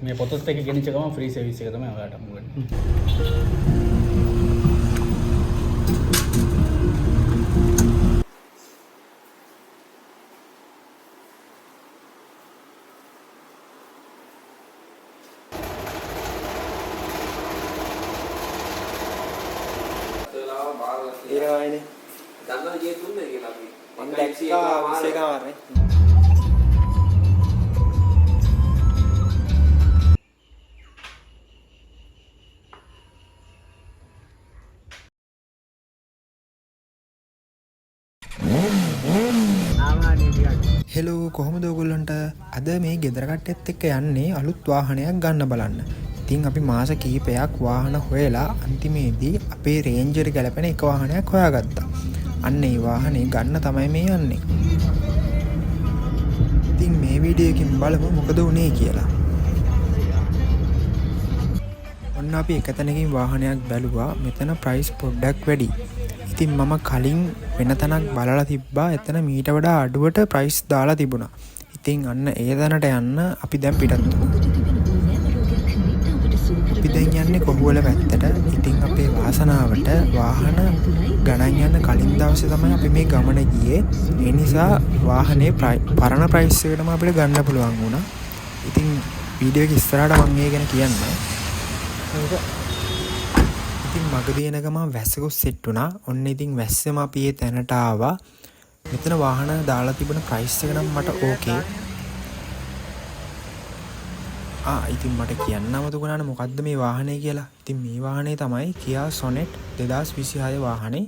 මේ පොතත් එක්ක ගෙනිච්ච ගමන් ෆ්‍රී සර්විස් එක තමයි ඔයාලට හම්බ වෙන්නේ. ඊරායිනේ දන්නවද කී තුන්නේ කියලා අපි මම දැක්කා 20 කමාරනේ හෙලෝ කොහොමද ඔයගොල්ලන්ට අද මේ ගෙදර කට්ටියත් එක්ක යන්නේ අලුත් වාහනයක් ගන්න බලන්න. ඉතින් අපි මාස කිහිපයක් වාහන හොයලා අන්තිමේදී අපේ රේන්ජර් ගැලපෙන එක වාහනයක් හොයාගත්තා. අන්න ඒ වාහනේ ගන්න තමයි මේ යන්නේ. ඉතින් මේ වීඩියෝ එකකින් බලමු මොකද වුනේ කියලා. ඔන්න අපි එක තැනකින් වාහනයක් බැලුවා. මෙතන ප්‍රයිස් පොඩ්ඩක් වැඩි. ඉතින් මම කලින් වෙන තැනක් බලලා තිබ්බා. එතන මීට වඩා අඩුවට ප්‍රයිස් දාලා තිබුණා. ඉතින් අන්න ඒ තැනට යන්න අපි දැන් පිටත් වුණා. අපි දැන් යන්නේ කොහුවල පැත්තට. ඉතින් අපේ වාසනාවට වාහන ගණන් යන්න කලින් දවසේ තමයි අපි මේ ගමන ගියේ. ඒ නිසා වාහනේ පරණ ප්‍රයිස් එකටම අපිට ගන්න පුළුවන් වුණා. ඉතින් වීඩියෝ එක ඉස්සරහට මම ඒ ගැන කියන්නම්. ඉතින් මගදී එන ගමන් වැස්සකුත් සෙට් වුණා. ඔන්න ඉතින් වැස්සෙම අපි ඒ තැනට ආවා. මෙතන වාහන දාලා තිබුණ ප්‍රයිස් එක නම් මට ඕකේ. ඉතින් මට කියන්න අමතක වුණානේ මොකද්ද මේ වාහනේ කියලා. ඉතින් මේ වාහනේ තමයි Kia Sonet 2026 වාහනේ.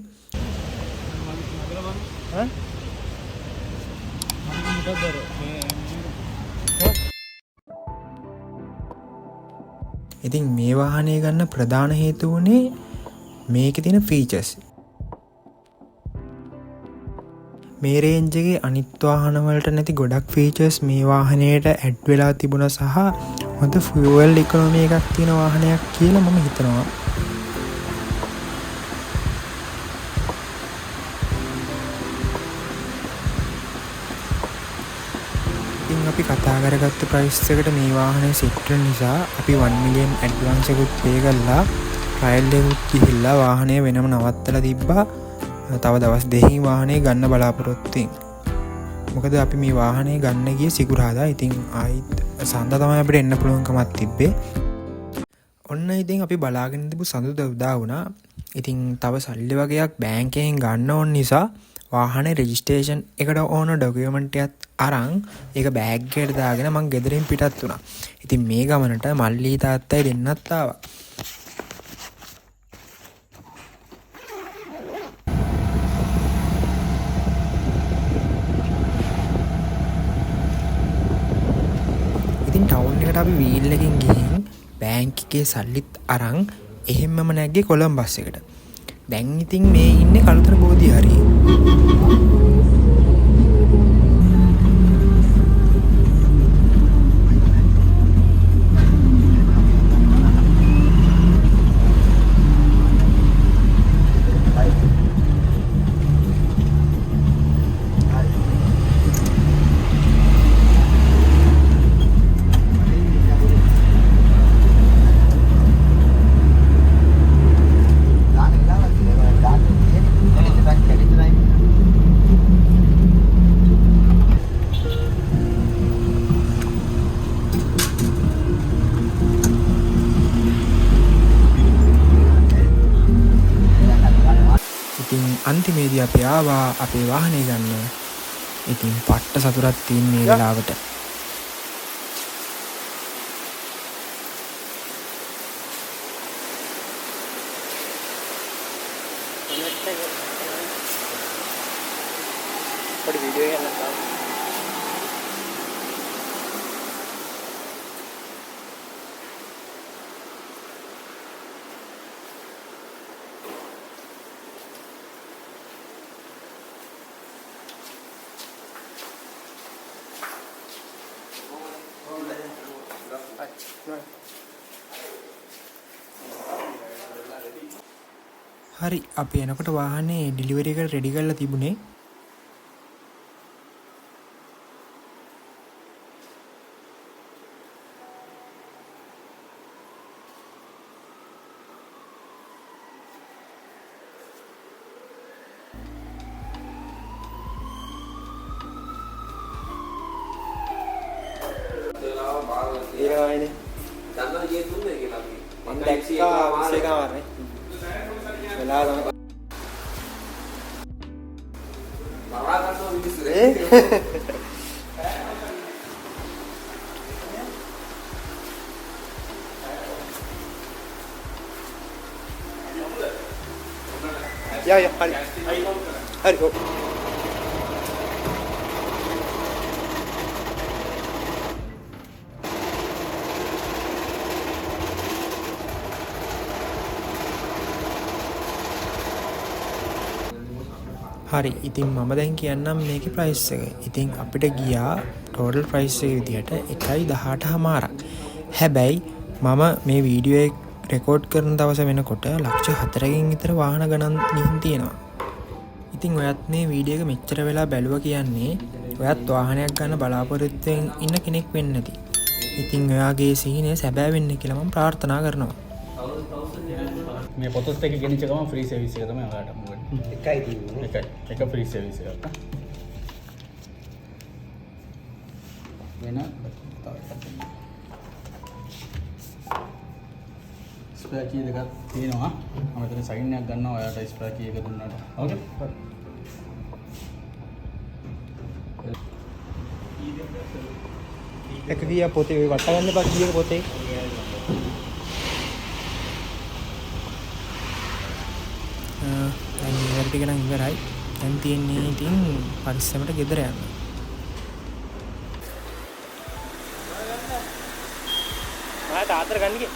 ඉතින් මේ වාහනේ ගන්න ප්‍රධාන හේතුව වුණේ මේකේ තියෙන ෆීචර්ස්. මේ රේන්ජ් එකේ අනිත් වාහන වලට නැති ගොඩක් ෆීචර්ස් මේ වාහනේට ඇඩ් වෙලා තිබුණා සහ හොඳ ෆියුවල් ඉකොනොමි එකක් තියෙන වාහනයක් කියලා මම හිතනවා. ඉතින් අපි කතා කරගත්ත ප්‍රයිස් එකට මේ වාහනේ සෙට් වෙන නිසා අපි 1 මිලියන් ඇඩ්වාන්ස් එකක් පේ කරලා ට්‍රයල් එකක් ගිහිල්ලා වාහනේ වෙනම නවත්තලා තිබ්බා. තව දවස් දෙකකින් වාහනේ ගන්න බලාපොරොත්තු වෙන්නේ. මොකද අපි මේ වාහනේ ගන්න ගියේ සිකුරාදා. ඉතින් ආයිත් සඳ තමයි අපිට එන්න පුළුවන්කමක් තිබ්බේ. ඔන්න ඉතින් අපි බලාගෙන තිබු සඳුදා උදා වුණා. ඉතින් තව සල්ලි වගේක් බැංකුවෙන් ගන්න ඕන නිසා වාහනේ රෙජිස්ට්‍රේෂන් එකට ඕන ඩොකියුමන්ට් එකත් අරන් ඒක බෑග් එකට දාගෙන මං ගෙදරින් පිටත් වුණා. ඉතින් මේ ගමනට මල්ලි තාත්තයි දෙන්නත් ආවා. ඉතින් ටවුන් එකට අපි වීල් එකකින් ගිහින් බැංක් එකේ සල්ලිත් අරන් එහෙම්මම නැග්ගේ කොළඹ බස් එකට. දැන් ඉතින් මේ ඉන්නේ කළුතර බෝධි හරියේ. අන්තිමේදී අපි ආවා අපේ වාහනේ ගන්න. ඉතින් පට්ට සතුටක් තියෙන මේ වෙලාවට. පොඩි වීඩියෝ එකක් ගන්නවා. හරි අපි එනකොට වාහනේ ඩිලිවරි එකට රෙඩි කරලා තිබුණේ. ඒකයිනේ. දන්නවද ගියේ තුන්නේ කියලා අපි. මම දැක්කා 21 මාරනේ. වෙලා තමයි. මරා ගන්නවා මිනිස්සු ඒ යා හරි. හරි ඔව්. හරි ඉතින් මම දැන් කියන්නම් මේකේ ප්‍රයිස් එක. ඉතින් අපිට ගියා ටෝටල් ප්‍රයිස් එක විදිහට 1.18මාරක්. හැබැයි මම මේ වීඩියෝ එක රෙකෝඩ් කරන දවස වෙනකොට ලක්ෂ 4කින් විතර වාහන ගණන් ගිහින් තියෙනවා. ඉතින් ඔයත් මේ වීඩියෝ එක මෙච්චර වෙලා බැලුවා කියන්නේ ඔයත් වාහනයක් ගන්න බලාපොරොත්තුෙන් ඉන්න කෙනෙක් වෙන්න ඇති. ඉතින් ඔයාගේ සීනය සැබෑ වෙන්න කියලා මම ප්‍රාර්ථනා කරනවා. මේ පොතත් එක ගෙනිච්ච ගමන් ෆ්‍රී සර්විස් එක තමයි ඔයාලට හම්බ වෙන්නේ. එකයි තියෙන්නේ. එක ෆ්‍රී සර්විස් එකක්. වෙන ස්පෙයා කී දෙකක් තියෙනවා. මම මෙතන සයින් එකක් ගන්නවා ඔයාලට ස්පෙයා කී එක දුන්නාට. ඕකේ. එක ගියා පොතේ ඔය වට ගන්න එපා කීයක පොතේ. දැන් ඉවර ටික නම් ඉවරයි. දැන් තියෙන්නේ ඉතින් පරිස්සමට ගෙදර යන්න. ආ තාත්තට ගන්න ගියේ.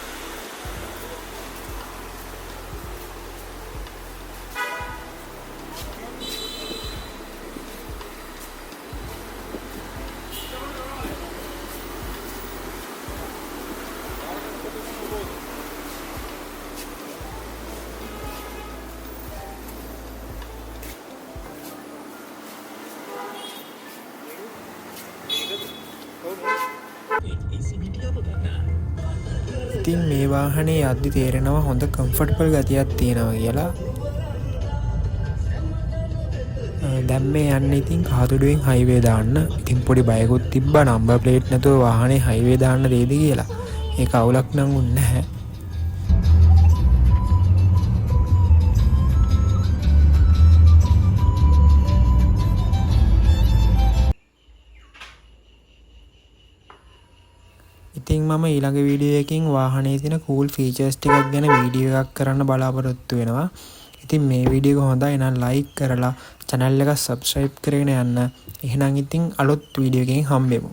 ඉතින් මේ වාහනේ යද්දි තේරෙනවා හොඳ කම්ෆර්ටබල් ගතියක් තියෙනවා කියලා. දැන් මේ යන්නේ ඉතින් කාතුඩුවෙන් හයිවේ දාන්න. ඉතින් පොඩි බයකුත් තිබ්බා නම්බර් ප්ලේට් නැතුව වාහනේ හයිවේ දාන්න දෙයිද කියලා. ඒක අවුලක් නම් උන්නේ නැහැ. ඉතින් මම ඊළඟ වීඩියෝ එකකින් වාහනේ තියෙන කූල් ෆීචර්ස් ටිකක් ගැන වීඩියෝ එකක් කරන්න බලාපොරොත්තු වෙනවා. ඉතින් මේ වීඩියෝ එක හොඳයි නම් ලයික් කරලා channel එක subscribe කරගෙන යන්න. එහෙනම් ඉතින් අලුත් වීඩියෝ එකකින් හම්බෙමු.